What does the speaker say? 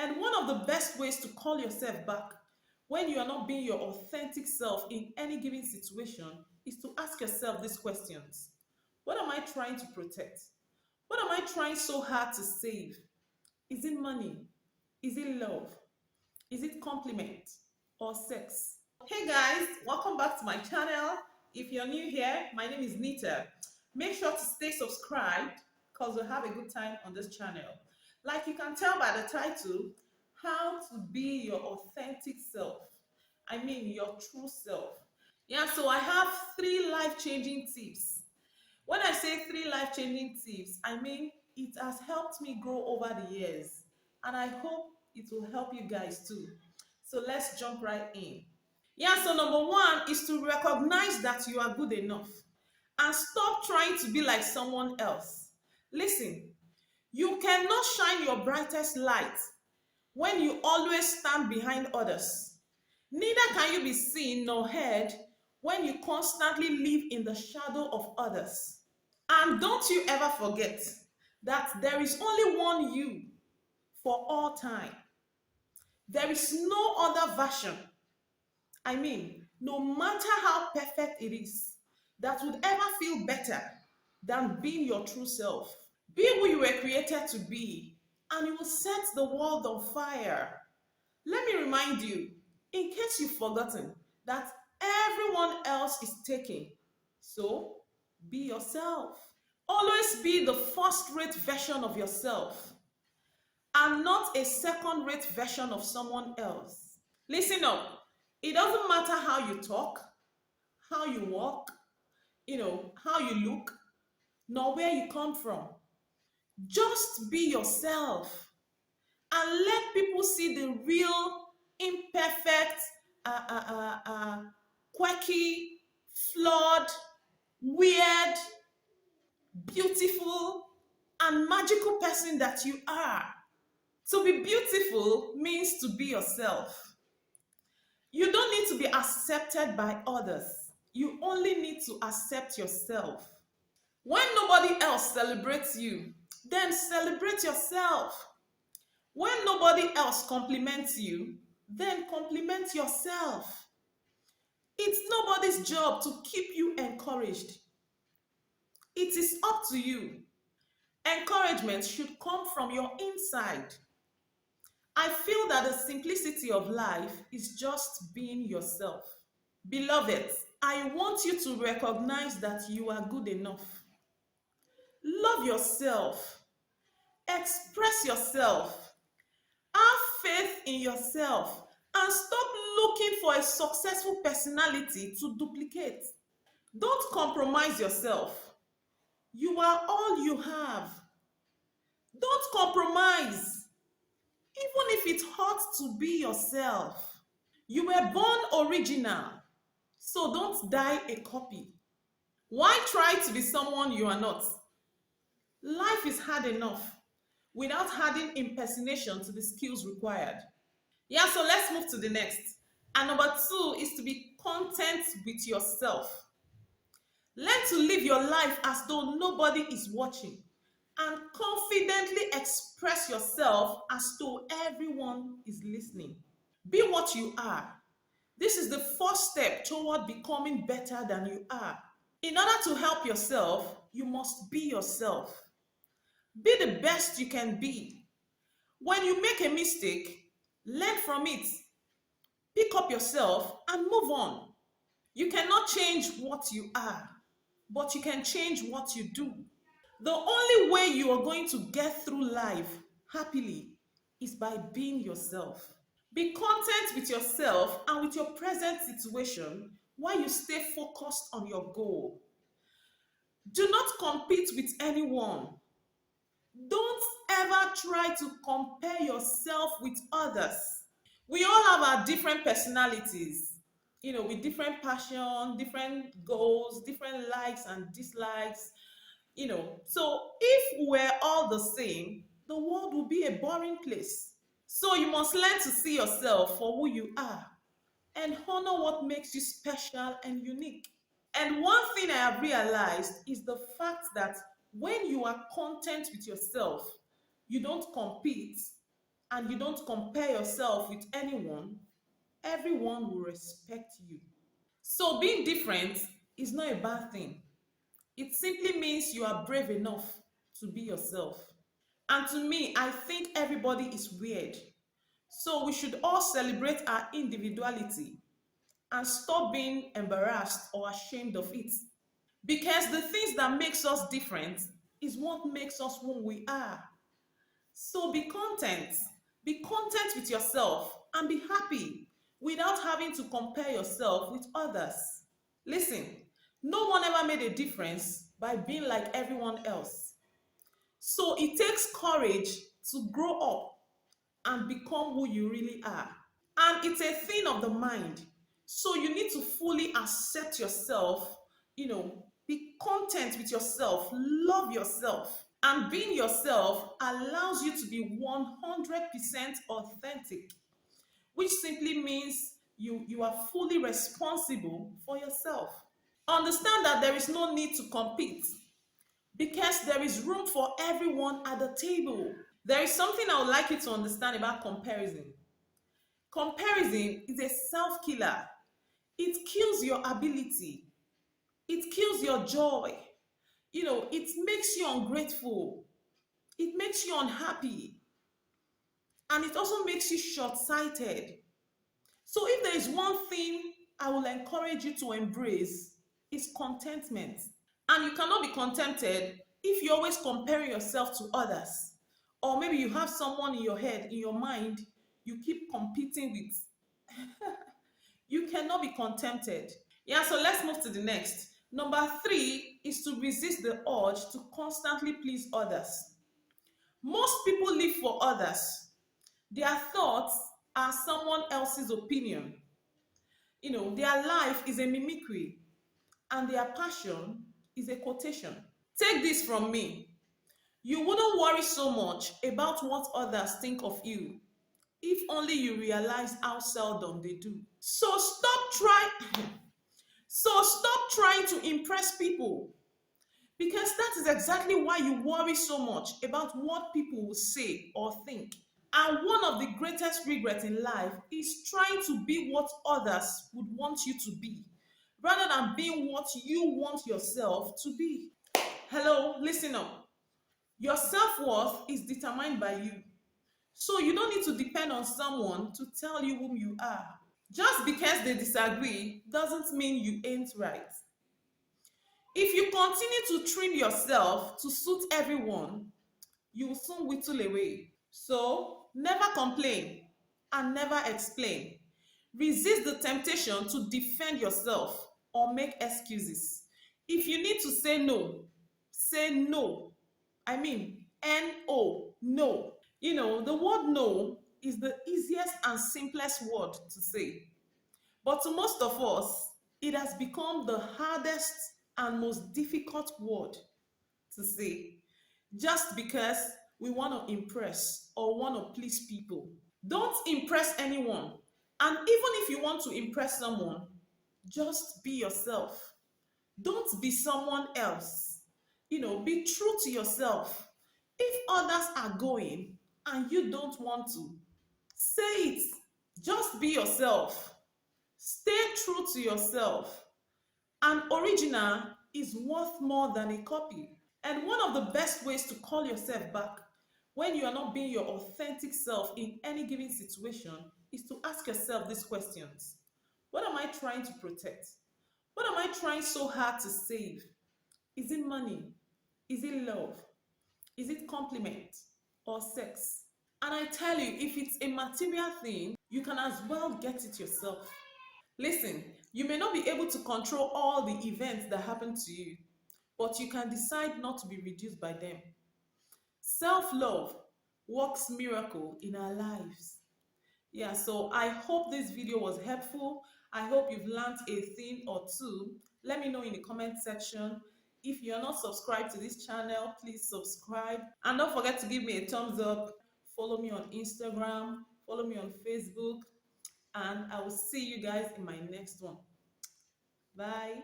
And one of the best ways to call yourself back when you are not being your authentic self in any given situation is to ask yourself these questions. What am I trying to protect? What am I trying so hard to save? Is it money? Is it love? Is it compliment or sex? Hey guys, welcome back to my channel. If you're new here, my name is Nita. Make sure to stay subscribed because we'll have a good time on this channel. Like you can tell by the title, how to be your authentic self. I mean your true self. Yeah, so I have 3 life-changing tips. When I say 3 life-changing tips, I mean it has helped me grow over the years. And I hope it will help you guys too. So let's jump right in. Yeah, so number one is to recognize that you are good enough and stop trying to be like someone else. Listen, you cannot shine your brightest light when you always stand behind others. Neither can you be seen nor heard when you constantly live in the shadow of others. And don't you ever forget that there is only one you for all time. There is no other version. I mean, no matter how perfect it is, that would ever feel better than being your true self. Be who you were created to be, and you will set the world on fire. Let me remind you, in case you've forgotten, that everyone else is taken. So, be yourself. Always be the first-rate version of yourself and not a second-rate version of someone else. Listen up. It doesn't matter how you talk, how you walk, how you look, nor where you come from. Just be yourself and let people see the real, imperfect, quirky, flawed, weird, beautiful, and magical person that you are. To be beautiful means to be yourself. You don't need to be accepted by others. You only need to accept yourself. When nobody else celebrates you, then celebrate yourself. When nobody else compliments you, then compliment yourself. It's nobody's job to keep you encouraged. It is up to you. Encouragement should come from your inside. I feel that the simplicity of life is just being yourself. Beloved, I want you to recognize that you are good enough. Love yourself. Express yourself. Have faith in yourself. And stop looking for a successful personality to duplicate. Don't compromise yourself. You are all you have. Don't compromise, even if it hurts to be yourself. You were born original, so don't die a copy. Why try to be someone you are not? Life is hard enough without adding impersonation to the skills required. Yeah, so let's move to the next. And number 2 is to be content with yourself. Learn to live your life as though nobody is watching and confidently express yourself as though everyone is listening. Be what you are. This is the first step toward becoming better than you are. In order to help yourself, you must be yourself. Be the best you can be. When you make a mistake, learn from it. Pick up yourself and move on. You cannot change what you are, but you can change what you do. The only way you are going to get through life happily is by being yourself. Be content with yourself and with your present situation while you stay focused on your goal. Do not compete with anyone. Don't ever try to compare yourself with others. We all have our different personalities, with different passion, different goals, different likes and dislikes, So if we're all the same, the world will be a boring place. So you must learn to see yourself for who you are and honor what makes you special and unique. And one thing I have realized is the fact that when you are content with yourself, you don't compete, and you don't compare yourself with anyone, everyone will respect you. So being different is not a bad thing. It simply means you are brave enough to be yourself. And to me, I think everybody is weird. So we should all celebrate our individuality and stop being embarrassed or ashamed of it. Because the things that makes us different is what makes us who we are. So be content. Be content with yourself and be happy without having to compare yourself with others. Listen, no one ever made a difference by being like everyone else. So it takes courage to grow up and become who you really are. And it's a thing of the mind. So you need to fully accept yourself, be content with yourself, love yourself. And being yourself allows you to be 100% authentic, which simply means you are fully responsible for yourself. Understand that there is no need to compete because there is room for everyone at the table. There is something I would like you to understand about comparison. Comparison is a self killer. It kills your ability, it kills your joy. It makes you ungrateful, it makes you unhappy, and it also makes you short sighted. So, if there is one thing I will encourage you to embrace, is contentment. And you cannot be contented if you're always comparing yourself to others. Or maybe you have someone in your head, in your mind, you keep competing with. You cannot be contented. Yeah, so let's move to the next. Number 3 is to resist the urge to constantly please others. Most people live for others. Their thoughts are someone else's opinion. Their life is a mimicry, and their passion is a quotation. Take this from me. You wouldn't worry so much about what others think of you if only you realize how seldom they do. So stop trying to impress people, because that is exactly why you worry so much about what people will say or think. And one of the greatest regrets in life is trying to be what others would want you to be, rather than being what you want yourself to be. Hello, listen up. Your self-worth is determined by you. So you don't need to depend on someone to tell you whom you are. Just because they disagree doesn't mean you ain't right. If you continue to trim yourself to suit everyone, you will soon whittle away. So never complain and never explain. Resist the temptation to defend yourself or make excuses. If you need to say no. I mean, N-O, no. The word no is the easiest and simplest word to say. But to most of us, it has become the hardest and most difficult word to say, just because we want to impress or want to please people. Don't impress anyone. And even if you want to impress someone, just be yourself. Don't be someone else. Be true to yourself. If others are going and you don't want to, say it. Just be yourself. Stay true to yourself. An original is worth more than a copy. And one of the best ways to call yourself back when you are not being your authentic self in any given situation is to ask yourself these questions. What am I trying to protect? What am I trying so hard to save? Is it money? Is it love? Is it compliment or sex? And I tell you, if it's a material thing, you can as well get it yourself. Listen, you may not be able to control all the events that happen to you, but you can decide not to be reduced by them. Self-love works miracle in our lives. Yeah, so I hope this video was helpful. I hope you've learned a thing or two. Let me know in the comment section. If you're not subscribed to this channel, please subscribe. And don't forget to give me a thumbs up. Follow me on Instagram. Follow me on Facebook. And I will see you guys in my next one. Bye.